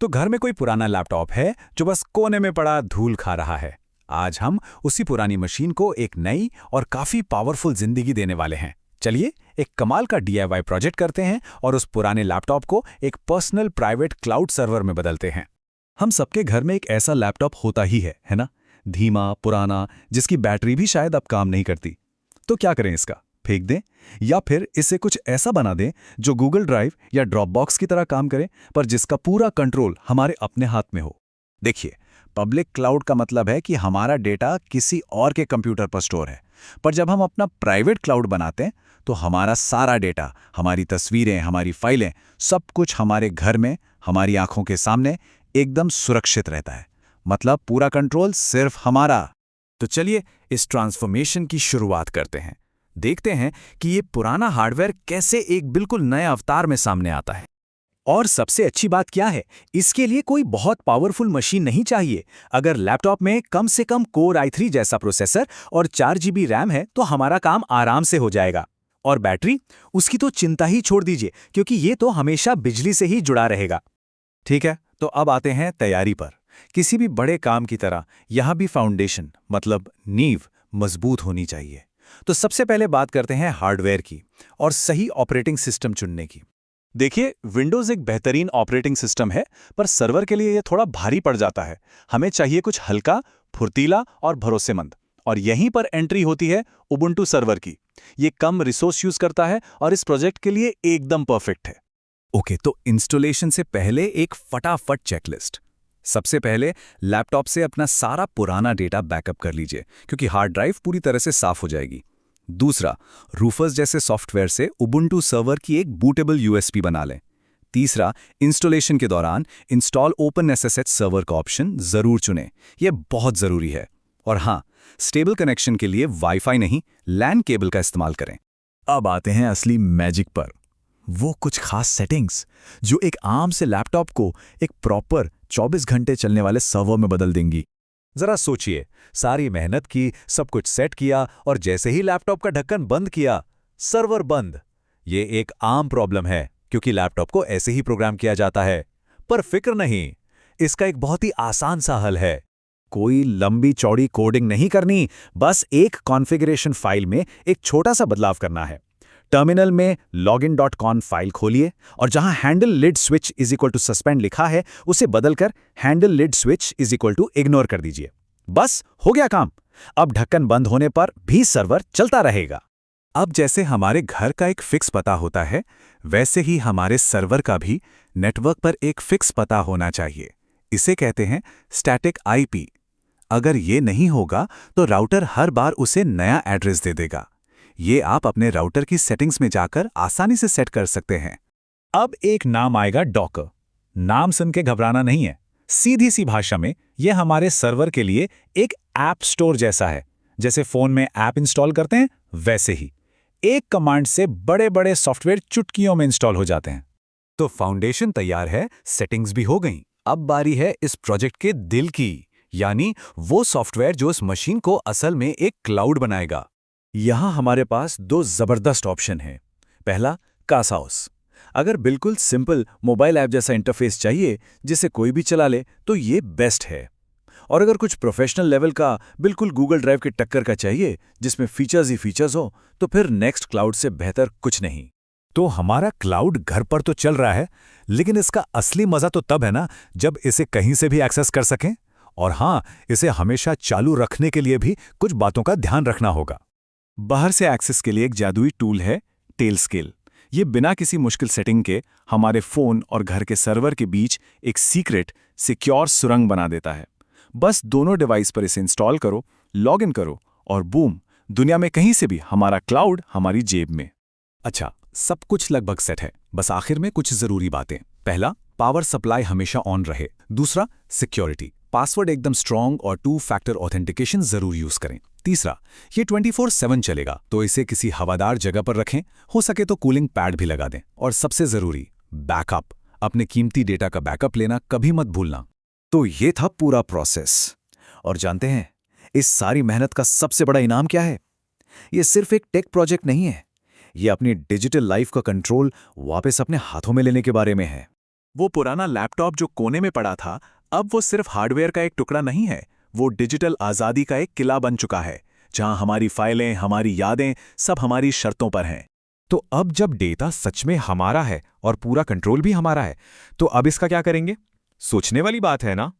तो घर में कोई पुराना लैपटॉप है जो बस कोने में पड़ा धूल खा रहा है। आज हम उसी पुरानी मशीन को एक नई और काफी पावरफुल जिंदगी देने वाले हैं। चलिए एक कमाल का डीआईवाई प्रोजेक्ट करते हैं और उस पुराने लैपटॉप को एक पर्सनल प्राइवेट क्लाउड सर्वर में बदलते हैं। हम सबके घर में एक ऐसा लैपटॉप होता ही है ना? धीमा, पुराना, जिसकी बैटरी भी शायद अब काम नहीं करती। तो क्या करें, इसका फेंक दें या फिर इसे कुछ ऐसा बना दें जो गूगल ड्राइव या ड्रॉपबॉक्स की तरह काम करे, पर जिसका पूरा कंट्रोल हमारे अपने हाथ में हो। देखिए, पब्लिक क्लाउड का मतलब है कि हमारा डेटा किसी और के कंप्यूटर पर स्टोर है, पर जब हम अपना प्राइवेट क्लाउड बनाते हैं तो हमारा सारा डेटा, हमारी तस्वीरें, हमारी फाइलें, सब कुछ हमारे घर में, हमारी आंखों के सामने एकदम सुरक्षित रहता है। मतलब पूरा कंट्रोल सिर्फ हमारा। तो चलिए इस ट्रांसफॉर्मेशन की शुरुआत करते हैं। देखते हैं कि ये पुराना हार्डवेयर कैसे एक बिल्कुल नए अवतार में सामने आता है। और सबसे अच्छी बात क्या है, इसके लिए कोई बहुत पावरफुल मशीन नहीं चाहिए। अगर लैपटॉप में कम से कम कोर i3 जैसा प्रोसेसर और 4 GB रैम है तो हमारा काम आराम से हो जाएगा। और बैटरी, उसकी तो चिंता ही छोड़ दीजिए, क्योंकि ये तो हमेशा बिजली से ही जुड़ा रहेगा। ठीक है, तो अब आते हैं तैयारी पर। किसी भी बड़े काम की तरह यहाँ भी फाउंडेशन मतलब नींव मजबूत होनी चाहिए। तो सबसे पहले बात करते हैं हार्डवेयर की और सही ऑपरेटिंग सिस्टम चुनने की। देखिए, विंडोज़ एक बेहतरीन ऑपरेटिंग सिस्टम है, पर सर्वर के लिए यह थोड़ा भारी पड़ जाता है। हमें चाहिए कुछ हल्का, फुर्तीला और भरोसेमंद। और यहीं पर एंट्री होती है उबुंटू सर्वर की। ये कम रिसोर्स यूज करता है और इस प्रोजेक्ट के लिए एकदम परफेक्ट है। ओके, तो इंस्टॉलेशन से पहले एक फटाफट चेकलिस्ट। सबसे पहले लैपटॉप से अपना सारा पुराना डेटा बैकअप कर लीजिए, क्योंकि हार्ड ड्राइव पूरी तरह से साफ हो जाएगी। दूसरा, रूफर्स जैसे सॉफ्टवेयर से उबुंटू सर्वर की एक बूटेबल यूएसपी बना लें। तीसरा, इंस्टॉलेशन के दौरान इंस्टॉल ओपनएसएसएच सर्वर का ऑप्शन जरूर चुनें, यह बहुत जरूरी है। और हाँ, स्टेबल कनेक्शन के लिए वाईफाई नहीं, लैन केबल का इस्तेमाल करें। अब आते हैं असली मैजिक पर। वो कुछ खास सेटिंग्स जो एक आम से लैपटॉप को एक प्रॉपर 24 घंटे चलने वाले सर्वर में बदल देंगी। जरा सोचिए, सारी मेहनत की, सब कुछ सेट किया और जैसे ही लैपटॉप का ढक्कन बंद किया, सर्वर बंद। ये एक आम प्रॉब्लम है, क्योंकि लैपटॉप को ऐसे ही प्रोग्राम किया जाता है। पर फिक्र नहीं, इसका एक बहुत ही आसान सा हल है। कोई लंबी चौड़ी कोडिंग नहीं करनी, बस एक कॉन्फ़िगरेशन फाइल में एक छोटा सा बदलाव करना है। टर्मिनल में login.conf फाइल खोलिए और जहां handle lid switch is equal to suspend लिखा है, उसे बदलकर handle lid switch is equal to ignore कर दीजिए। बस हो गया काम। अब ढक्कन बंद होने पर भी सर्वर चलता रहेगा। अब जैसे हमारे घर का एक फिक्स पता होता है, वैसे ही हमारे सर्वर का भी नेटवर्क पर एक फिक्स पता होना चाहिए। इसे कहते हैं स्टैटिक आईपी। अगर ये नहीं होगा तो राउटर हर बार उसे नया एड्रेस दे देगा। ये आप अपने राउटर की सेटिंग्स में जाकर आसानी से सेट कर सकते हैं। अब एक नाम आएगा, डॉकर। नाम सुन के घबराना नहीं है। सीधी सी भाषा में यह हमारे सर्वर के लिए एक ऐप स्टोर जैसा है। जैसे फोन में ऐप इंस्टॉल करते हैं, वैसे ही एक कमांड से बड़े बड़े सॉफ्टवेयर चुटकियों में इंस्टॉल हो जाते हैं। तो फाउंडेशन तैयार है, सेटिंग्स भी हो गईं। अब बारी है इस प्रोजेक्ट के दिल की, यानी वो सॉफ्टवेयर जो इस मशीन को असल में एक क्लाउड बनाएगा। यहाँ हमारे पास दो जबरदस्त ऑप्शन हैं। पहला, कासाओस। अगर बिल्कुल सिंपल मोबाइल ऐप जैसा इंटरफेस चाहिए जिसे कोई भी चला ले, तो ये बेस्ट है। और अगर कुछ प्रोफेशनल लेवल का, बिल्कुल गूगल ड्राइव के टक्कर का चाहिए जिसमें फीचर्स ही फीचर्स हो, तो फिर नेक्स्ट क्लाउड से बेहतर कुछ नहीं। तो हमारा क्लाउड घर पर तो चल रहा है, लेकिन इसका असली मजा तो तब है ना जब इसे कहीं से भी एक्सेस कर सकें। और हाँ, इसे हमेशा चालू रखने के लिए भी कुछ बातों का ध्यान रखना होगा। बाहर से एक्सेस के लिए एक जादुई टूल है, टेलस्केल। ये बिना किसी मुश्किल सेटिंग के हमारे फ़ोन और घर के सर्वर के बीच एक सीक्रेट, सिक्योर सुरंग बना देता है। बस दोनों डिवाइस पर इसे इंस्टॉल करो, लॉगिन करो और बूम, दुनिया में कहीं से भी हमारा क्लाउड हमारी जेब में। अच्छा, सब कुछ लगभग सेट है। बस आखिर में कुछ जरूरी बातें। पहला, पावर सप्लाई हमेशा ऑन रहे। दूसरा, सिक्योरिटी। पासवर्ड एकदम स्ट्रॉन्ग और 2 फैक्टर ऑथेंटिकेशन जरूर यूज करें। तीसरा, ये 24/7 चलेगा, तो इसे किसी हवादार जगह पर रखें, हो सके तो कूलिंग पैड भी लगा दें। और सबसे जरूरी, बैकअप। अपने कीमती डेटा का बैकअप लेना कभी मत भूलना। तो ये था पूरा प्रोसेस। और जानते हैं, इस सारी मेहनत का सबसे बड़ा इनाम क्या है? ये सिर्फ एक टेक प्रोजेक्ट नहीं है, ये अपनी डिजिटल लाइफ का कंट्रोल वापस अपने हाथों में लेने के बारे में है। वो पुराना लैपटॉप जो कोने में पड़ा था, अब वो सिर्फ हार्डवेयर का एक टुकड़ा नहीं है, वो डिजिटल आज़ादी का एक किला बन चुका है, जहां हमारी फाइलें, हमारी यादें, सब हमारी शर्तों पर हैं। तो अब जब डेटा सच में हमारा है और पूरा कंट्रोल भी हमारा है, तो अब इसका क्या करेंगे? सोचने वाली बात है ना?